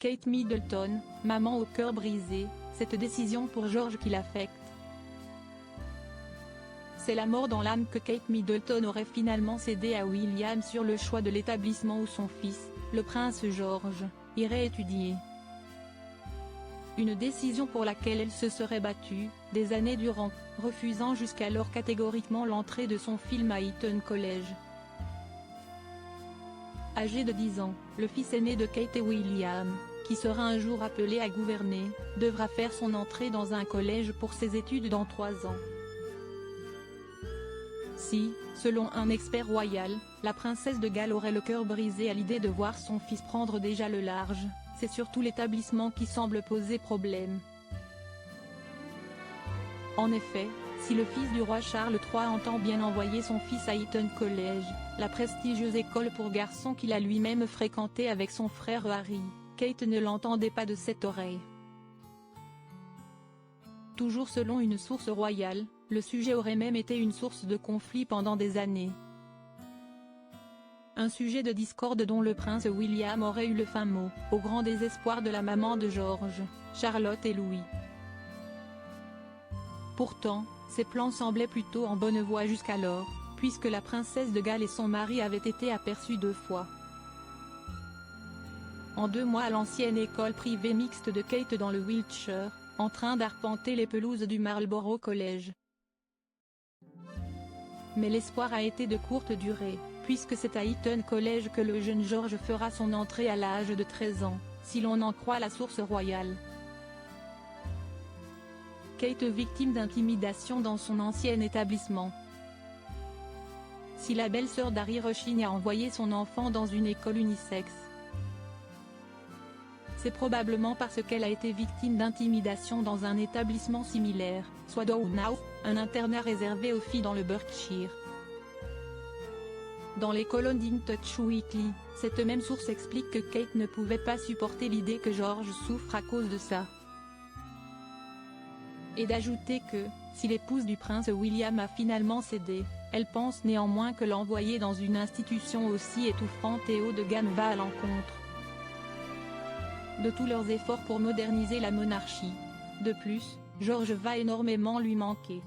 Kate Middleton, maman au cœur brisé, cette décision pour George qui l'affecte. C'est la mort dans l'âme que Kate Middleton aurait finalement cédé à William sur le choix de l'établissement où son fils, le prince George, irait étudier. Une décision pour laquelle elle se serait battue, des années durant, refusant jusqu'alors catégoriquement l'entrée de son fils à Eton College. Âgé de 10 ans, le fils aîné de Kate et William, qui sera un jour appelé à gouverner, devra faire son entrée dans un collège pour ses études dans 3 ans. Si, selon un expert royal, la princesse de Galles aurait le cœur brisé à l'idée de voir son fils prendre déjà le large, c'est surtout l'établissement qui semble poser problème. En effet, si le fils du roi Charles III entend bien envoyer son fils à Eton College, la prestigieuse école pour garçons qu'il a lui-même fréquentée avec son frère Harry, Kate ne l'entendait pas de cette oreille. Toujours selon une source royale, le sujet aurait même été une source de conflit pendant des années. Un sujet de discorde dont le prince William aurait eu le fin mot, au grand désespoir de la maman de George, Charlotte et Louis. Pourtant, ces plans semblaient plutôt en bonne voie jusqu'alors, puisque la princesse de Galles et son mari avaient été aperçus 2 fois. En 2 mois à l'ancienne école privée mixte de Kate dans le Wiltshire, en train d'arpenter les pelouses du Marlborough College. Mais l'espoir a été de courte durée, puisque c'est à Eton College que le jeune George fera son entrée à l'âge de 13 ans, si l'on en croit la source royale. Kate victime d'intimidation dans son ancien établissement. Si la belle-sœur d'Harry rechigne à envoyer son enfant dans une école unisexe, c'est probablement parce qu'elle a été victime d'intimidation dans un établissement similaire, soit Downhouse, un internat réservé aux filles dans le Berkshire. Dans les colonnes d'In-Touch Weekly, cette même source explique que Kate ne pouvait pas supporter l'idée que George souffre à cause de ça. Et d'ajouter que, si l'épouse du prince William a finalement cédé, elle pense néanmoins que l'envoyer dans une institution aussi étouffante et haut de gamme va à l'encontre de tous leurs efforts pour moderniser la monarchie. De plus, George va énormément lui manquer.